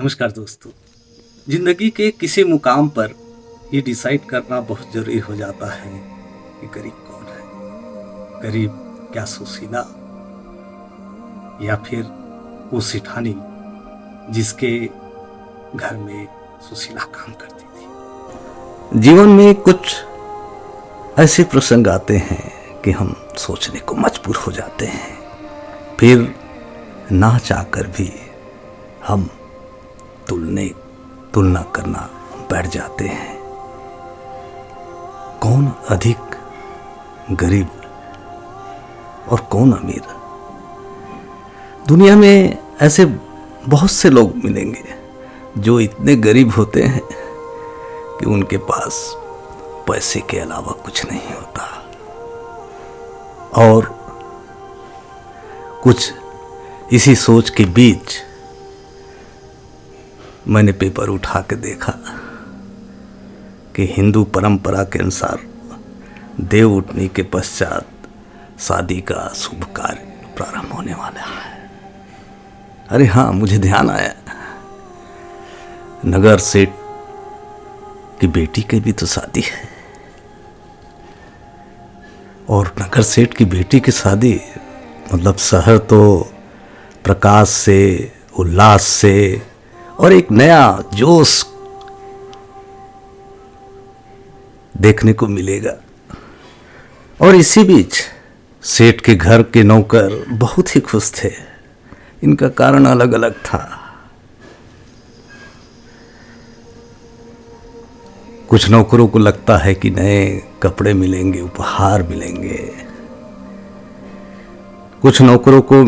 नमस्कार दोस्तों। जिंदगी के किसी मुकाम पर ये डिसाइड करना बहुत जरूरी हो जाता है कि गरीब कौन है। गरीब क्या सुशीला या फिर वो सिठानी जिसके घर में सुशीला काम करती थी। जीवन में कुछ ऐसे प्रसंग आते हैं कि हम सोचने को मजबूर हो जाते हैं, फिर ना चाहकर भी हम तुलना करना बैठ जाते हैं। कौन अधिक गरीब और कौन अमीर। दुनिया में ऐसे बहुत से लोग मिलेंगे जो इतने गरीब होते हैं कि उनके पास पैसे के अलावा कुछ नहीं होता, और कुछ इसी सोच के बीच मैंने पेपर उठा के देखा कि हिंदू परंपरा के अनुसार देव उठने के पश्चात शादी का शुभ कार्य प्रारंभ होने वाला है। अरे हाँ, मुझे ध्यान आया, नगर सेठ की बेटी की भी तो शादी है, और नगर सेठ की बेटी की शादी मतलब शहर तो प्रकाश से, उल्लास से और एक नया जोश देखने को मिलेगा। और इसी बीच सेठ के घर के नौकर बहुत ही खुश थे। इनका कारण अलग अलग था। कुछ नौकरों को लगता है कि नए कपड़े मिलेंगे, उपहार मिलेंगे। कुछ नौकरों को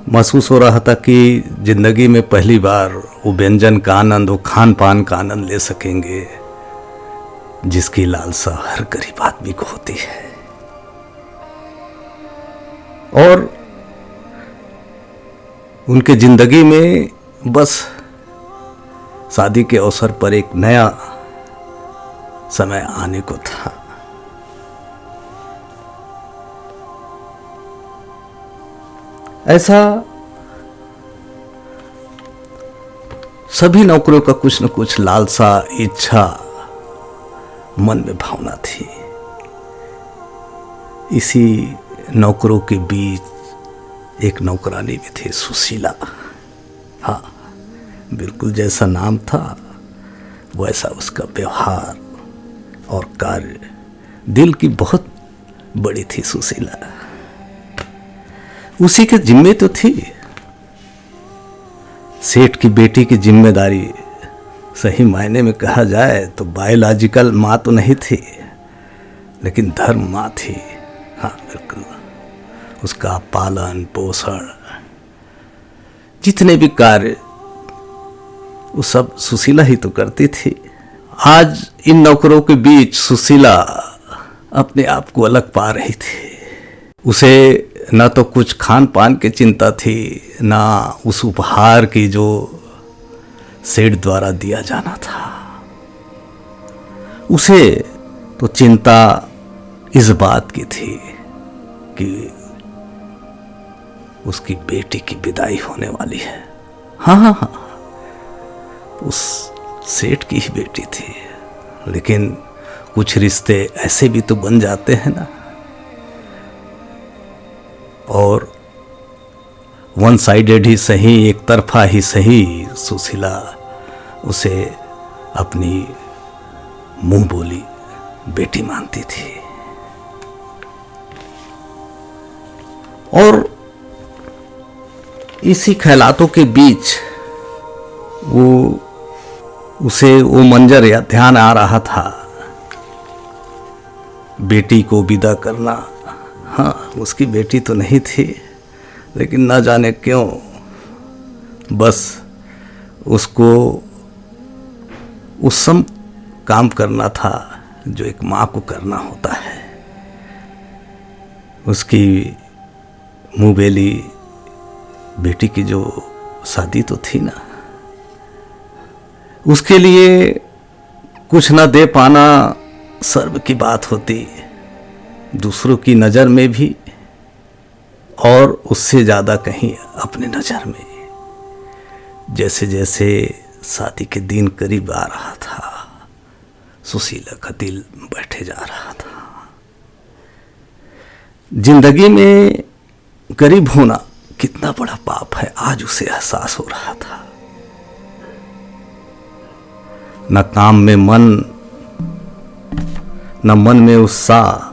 महसूस हो रहा था कि जिंदगी में पहली बार वो व्यंजन का आनंद, वो खान पान का आनंद ले सकेंगे जिसकी लालसा हर गरीब आदमी को होती है। और उनके जिंदगी में बस शादी के अवसर पर एक नया समय आने को था। ऐसा सभी नौकरों का कुछ न कुछ लालसा, इच्छा मन में भावना थी। इसी नौकरों के बीच एक नौकरानी भी थी, सुशीला। हाँ, बिल्कुल जैसा नाम था वैसा उसका व्यवहार और कार्य। दिल की बहुत बड़ी थी सुशीला। उसी के जिम्मे तो थी सेठ की बेटी की जिम्मेदारी। सही मायने में कहा जाए तो बायोलॉजिकल माँ तो नहीं थी, लेकिन धर्म माँ थी। हाँ बिल्कुल, उसका पालन पोषण, जितने भी कार्य वो सब सुशीला ही तो करती थी। आज इन नौकरों के बीच सुशीला अपने आप को अलग पा रही थी। उसे ना तो कुछ खान पान की चिंता थी, ना उस उपहार की जो सेठ द्वारा दिया जाना था। उसे तो चिंता इस बात की थी कि उसकी बेटी की विदाई होने वाली है। हाँ, उस सेठ की ही बेटी थी, लेकिन कुछ रिश्ते ऐसे भी तो बन जाते हैं ना। और वन साइडेड ही सही, एक तरफा ही सही, सुशीला उसे अपनी मुंह बोली बेटी मानती थी। और इसी ख्यालातों के बीच उसे वो मंजर या ध्यान आ रहा था, बेटी को विदा करना। हाँ, उसकी बेटी तो नहीं थी, लेकिन ना जाने क्यों बस उसको उस सब काम करना था जो एक माँ को करना होता है। उसकी मुँहबेली बेटी की जो शादी तो थी ना, उसके लिए कुछ ना दे पाना सर्व की बात होती, दूसरों की नज़र में भी और उससे ज़्यादा कहीं अपने नज़र में। जैसे जैसे शादी के दिन करीब आ रहा था, सुशीला का दिल बैठे जा रहा था। जिंदगी में गरीब होना कितना बड़ा पाप है, आज उसे एहसास हो रहा था। न काम में मन, न मन में उत्साह,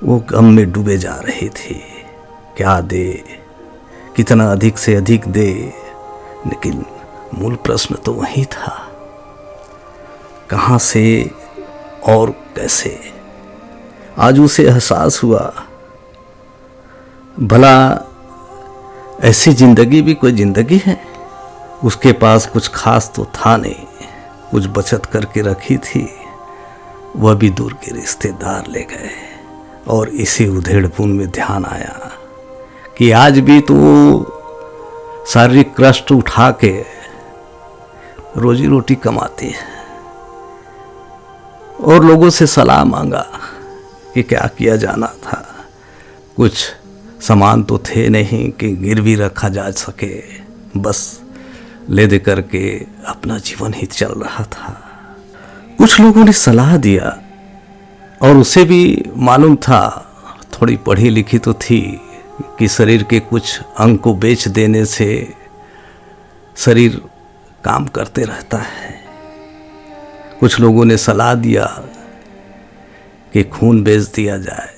वो गम में डूबे जा रही थी। क्या दे, कितना अधिक से अधिक दे, लेकिन मूल प्रश्न तो वही था, कहाँ से और कैसे। आज उसे एहसास हुआ, भला ऐसी जिंदगी भी कोई जिंदगी है। उसके पास कुछ खास तो था नहीं, कुछ बचत करके रखी थी, वह भी दूर के रिश्तेदार ले गए। और इसी उधेड़पुन में ध्यान आया कि आज भी तो शारीरिक कष्ट उठा के रोजी रोटी कमाती है। और लोगों से सलाह मांगा कि क्या किया जाना था। कुछ सामान तो थे नहीं कि गिरवी रखा जा सके, बस ले दे करके अपना जीवन ही चल रहा था। कुछ लोगों ने सलाह दिया और उसे भी मालूम था, थोड़ी पढ़ी लिखी तो थी, कि शरीर के कुछ अंग को बेच देने से शरीर काम करते रहता है। कुछ लोगों ने सलाह दिया कि खून बेच दिया जाए,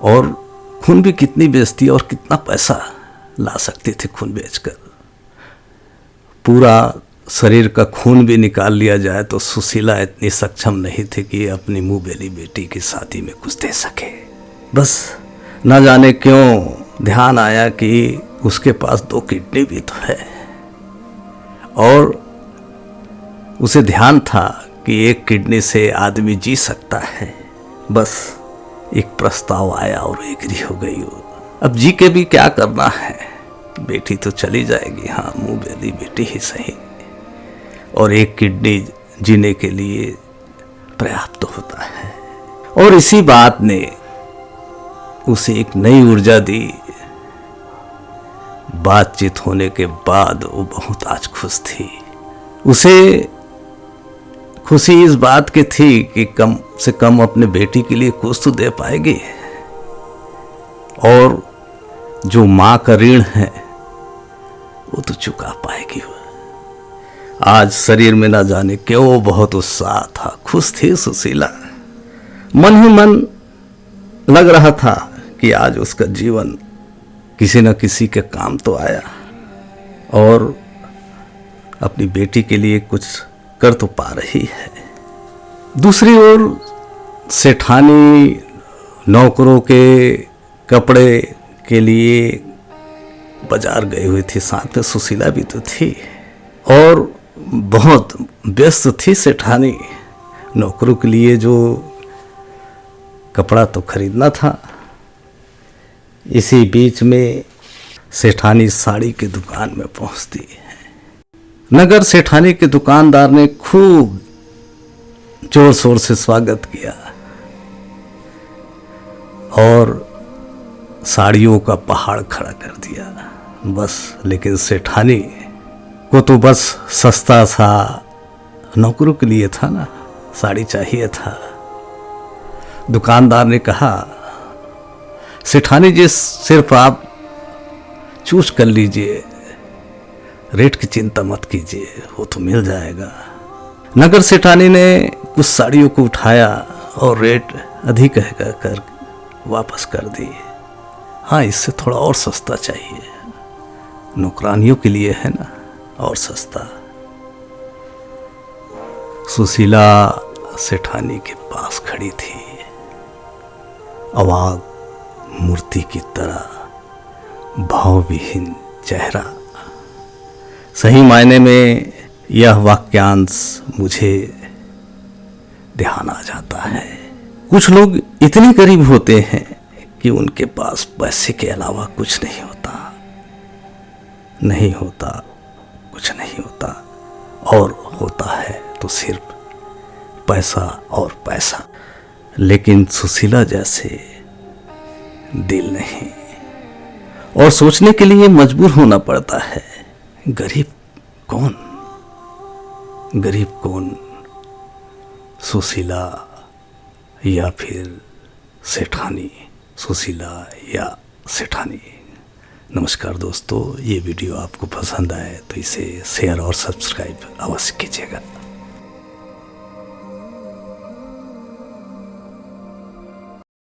और खून भी कितनी बेचती और कितना पैसा ला सकते थे खून बेचकर। पूरा शरीर का खून भी निकाल लिया जाए तो सुशीला इतनी सक्षम नहीं थी कि अपनी मुंह बेली बेटी की शादी में कुछ दे सके। बस न जाने क्यों ध्यान आया कि उसके पास 2 किडनी भी तो है, और उसे ध्यान था कि 1 किडनी से आदमी जी सकता है। बस एक प्रस्ताव आया और एग्री हो गई वो। अब जी के भी क्या करना है, बेटी तो चली जाएगी, हाँ मुंह बेली बेटी ही सही, और 1 किडनी जीने के लिए पर्याप्त होता है। और इसी बात ने उसे एक नई ऊर्जा दी। बातचीत होने के बाद वो बहुत आज खुश थी। उसे खुशी इस बात की थी कि कम से कम अपने बेटी के लिए कुछ तो दे पाएगी, और जो माँ का ऋण है वो तो चुका पाएगी। आज शरीर में ना जाने क्यों बहुत उत्साह था, खुश थी सुशीला। मन ही मन लग रहा था कि आज उसका जीवन किसी न किसी के काम तो आया, और अपनी बेटी के लिए कुछ कर तो पा रही है। दूसरी ओर सेठानी नौकरों के कपड़े के लिए बाजार गई हुई थी, साथ में सुशीला भी तो थी, और बहुत व्यस्त थी सेठानी। नौकरों के लिए जो कपड़ा तो खरीदना था। इसी बीच में सेठानी साड़ी की दुकान में पहुंचती है। नगर सेठानी के दुकानदार ने खूब जोर शोर से स्वागत किया और साड़ियों का पहाड़ खड़ा कर दिया। बस लेकिन सेठानी को तो बस सस्ता सा नौकरों के लिए था ना, साड़ी चाहिए था। दुकानदार ने कहा, सेठानी जी सिर्फ आप चूज कर लीजिए, रेट की चिंता मत कीजिए, वो तो मिल जाएगा। नगर सेठानी ने कुछ साड़ियों को उठाया और रेट अधिक कर वापस कर दी। हाँ, इससे थोड़ा और सस्ता चाहिए, नौकरानियों के लिए है ना, और सस्ता। सुशीला सेठानी के पास खड़ी थी, अवाक मूर्ति की तरह, भावविहीन चेहरा। सही मायने में यह वाक्यांश मुझे ध्यान आ जाता है। कुछ लोग इतने गरीब होते हैं कि उनके पास पैसे के अलावा कुछ नहीं होता, कुछ नहीं होता, और होता है तो सिर्फ पैसा और पैसा। लेकिन सुशीला जैसे दिल नहीं, और सोचने के लिए मजबूर होना पड़ता है, गरीब कौन, गरीब कौन, सुशीला या फिर सेठानी, सुशीला या सेठानी। नमस्कार दोस्तों, ये वीडियो आपको पसंद आए तो इसे शेयर और सब्सक्राइब अवश्य कीजिएगा।